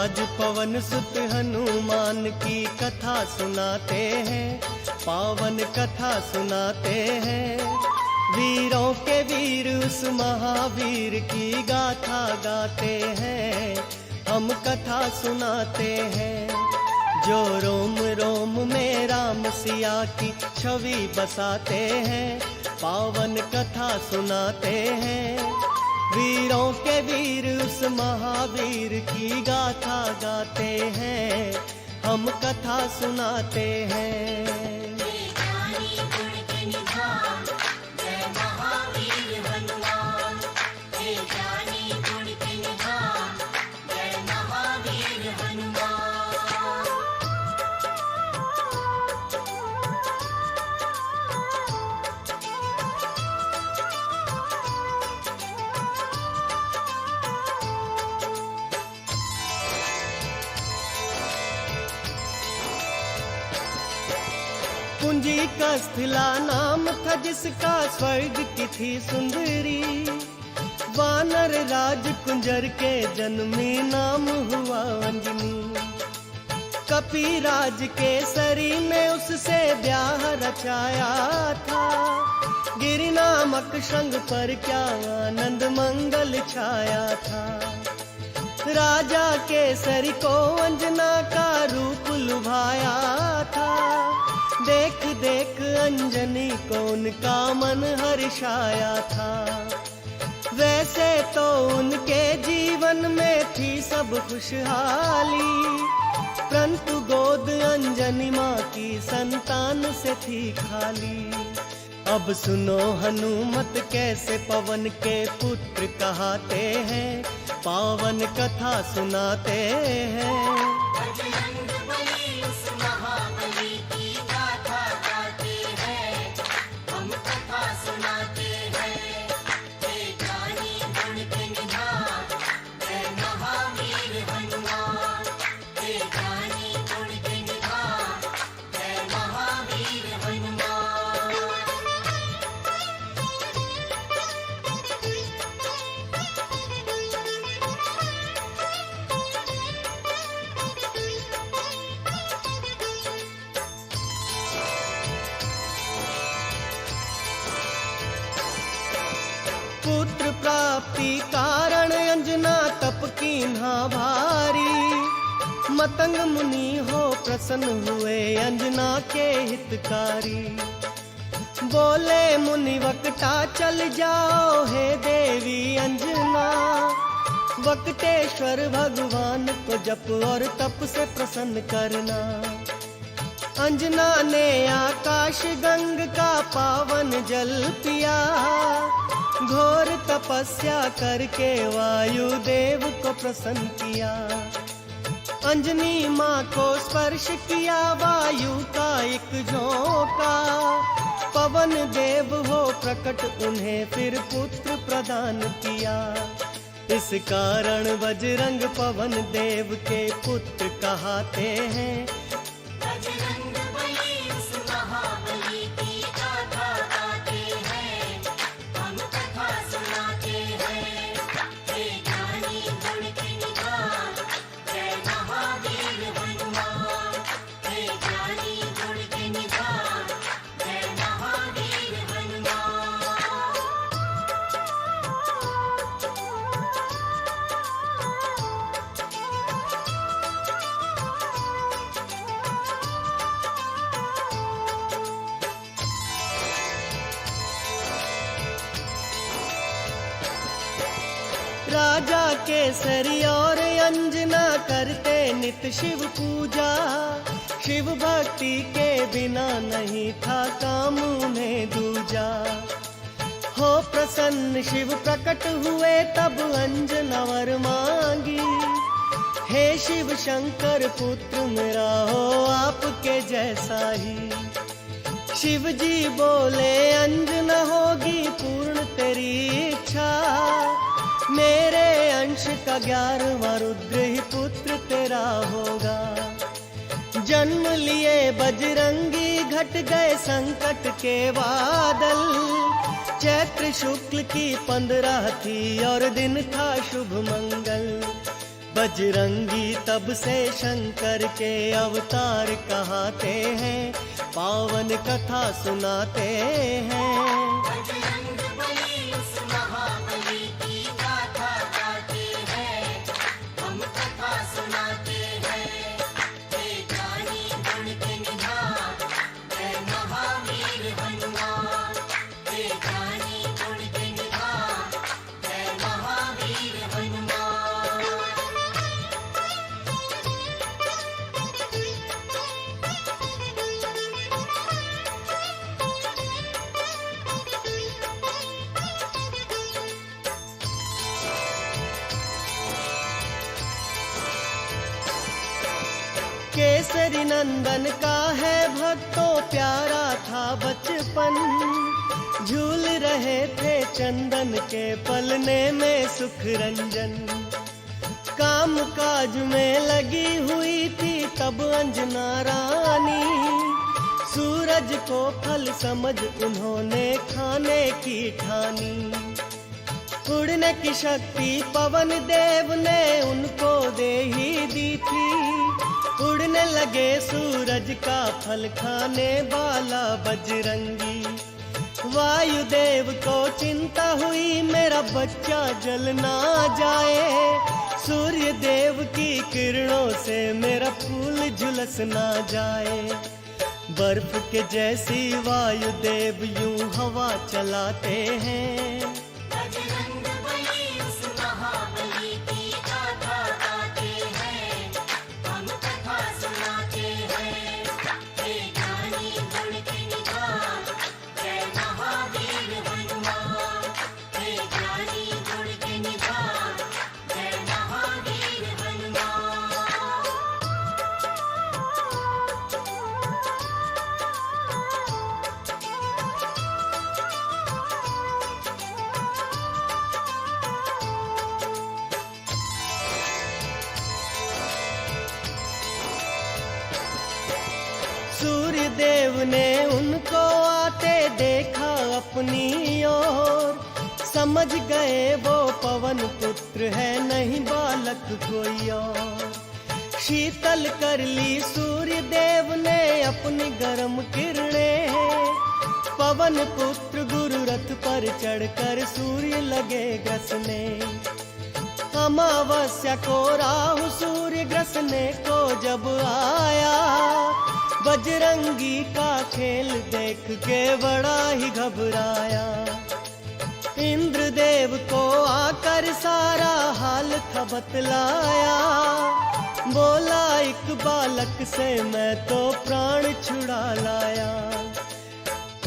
आज पवन सुत हनुमान की कथा सुनाते हैं, पावन कथा सुनाते हैं। वीरों के वीर उस महावीर की गाथा गाते हैं, हम कथा सुनाते हैं। जो रोम रोम में राम सिया की छवि बसाते हैं, पावन कथा सुनाते हैं। वीरों के वीर उस महावीर की गाथा गाते हैं, हम कथा सुनाते हैं। कुंजी कस्थला नाम था जिसका, स्वर्ग की थी सुंदरी। वानर राज कुंजर के जन्मी, नाम हुआ अंजनी। कपिराज केसरी ने उससे ब्याह रचाया था, गिरि नामक शृंग पर क्या आनंद मंगल छाया था। राजा केसरी को अंजना का रूप लुभाया था, देख देख अंजनी को उनका मन हर्षाया था। वैसे तो उनके जीवन में थी सब खुशहाली, परंतु गोद अंजनी माँ की संतान से थी खाली। अब सुनो हनुमत कैसे पवन के पुत्र कहाते हैं, पावन कथा सुनाते हैं। पुत्र प्राप्ति कारण अंजना तप कीन्हा भारी। मतंग मुनि हो प्रसन्न हुए अंजना के हितकारी। बोले मुनि वक्ता चल जाओ हे देवी अंजना, वक्तेश्वर भगवान को जप और तप से प्रसन्न करना। अंजना ने आकाश गंग का पावन जल पिया, घोर तपस्या करके वायु देव को प्रसन्न किया। अंजनी माँ को स्पर्श किया वायु का एक झोंका, पवन देव हो प्रकट उन्हें फिर पुत्र प्रदान किया। इस कारण बजरंग पवन देव के पुत्र कहाते हैं। राजा केसरी और अंजना करते नित शिव पूजा, शिव भक्ति के बिना नहीं था काम उन्हें दूजा। हो प्रसन्न शिव प्रकट हुए तब अंजना वर मांगी, हे शिव शंकर पुत्र मेरा हो आपके जैसा ही। शिव जी बोले अंजना होगी पूर्ण तेरी इच्छा, मेरे अंश का 11वां रुद्र ही पुत्र तेरा होगा। जन्म लिए बजरंगी घट गए संकट के बादल, चैत्र शुक्ल की 15 थी और दिन था शुभ मंगल। बजरंगी तब से शंकर के अवतार कहाते हैं, पावन कथा सुनाते हैं। बजरंग बली उस महाबली की गाथा गाते हैं, हम कथा सुनाते हैं। हे ज्ञानी गुण के निधान, जय महावीर हनुमान। हे ज्ञानी गुण के निधान, जय महावीर हनुमान। केसरी नंदन का है भक्तों प्यारा था बचपन, झूल रहे थे चंदन के पलने में सुख रंजन। काम काज में लगी हुई थी तब अंजना रानी, सूरज को फल समझ उन्होंने खाने की ठानी। उड़ने की शक्ति पवन देव ने उनको दे ही दी थी, उड़ने लगे सूरज का फल खाने वाला बजरंगी। वायुदेव को चिंता हुई मेरा बच्चा जल ना जाए, सूर्य देव की किरणों से मेरा फूल झुलस ना जाए। बर्फ के जैसी वायुदेव यूं हवा चलाते हैं, बजरंग बली उस महाबली की गाथा गाते हैं, हम कथा सुनाते हैं। हे ज्ञानी गुण के निधान, जय महावीर हनुमान। हे ज्ञानी गुण के निधान, जय महावीर हनुमान। सूर्य देव ने उनको आते देखा अपनी ओर, समझ गए वो पवन पुत्र है नहीं बालक कोई और। शीतल कर ली सूर्य देव ने अपनी गर्म किरणें, पवन पुत्र गुरु रथ पर चढ़कर सूर्य लगे ग्रसने। अमावस्या को राहु सूर्य ग्रसने को जब आया, बजरंगी का खेल देख के बड़ा ही घबराया। इंद्रदेव को आकर सारा हाल था बतलाया, बोला एक बालक से मैं तो प्राण छुड़ा लाया।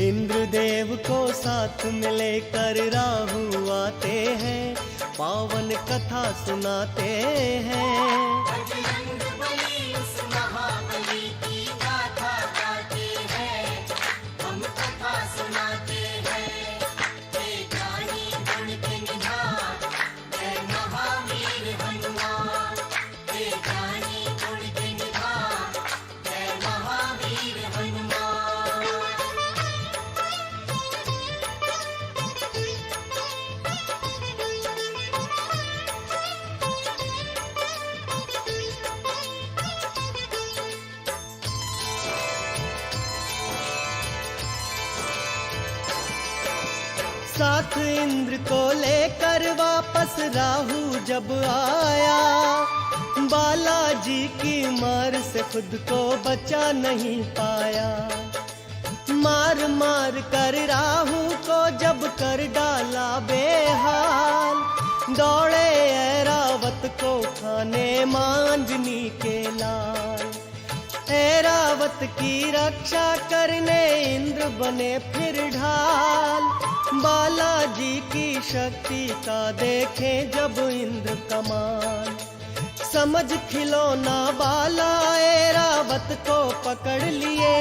इंद्रदेव को साथ में लेकर राहु आते हैं, पावन कथा सुनाते हैं। बजरंग बली उस महाबली की गाथा गाते हैं, हम कथा सुनाते हैं। हे ज्ञानी गुण के निधान, जय महावीर हनुमान। हे ज्ञानी गुण के निधान, जय महावीर हनुमान। साथ इंद्र को लेकर वापस राहु जब आया, बालाजी की मार से खुद को बचा नहीं पाया। मार मार कर राहु को जब कर डाला बेहाल, दौड़े ऐरावत को खाने मांजनी के लाल। ऐरावत की रक्षा करने इंद्र बने फिर ढाल, बालाजी की शक्ति का देखें जब इंद्र कमाल। समझ खिलौना बाला ऐरावत को पकड़ लिए,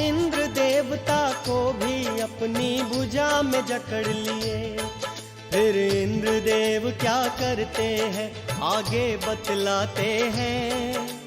इंद्र देवता को भी अपनी भुजा में जकड़ लिए। फिर इंद्र देव क्या करते हैं आगे बतलाते हैं।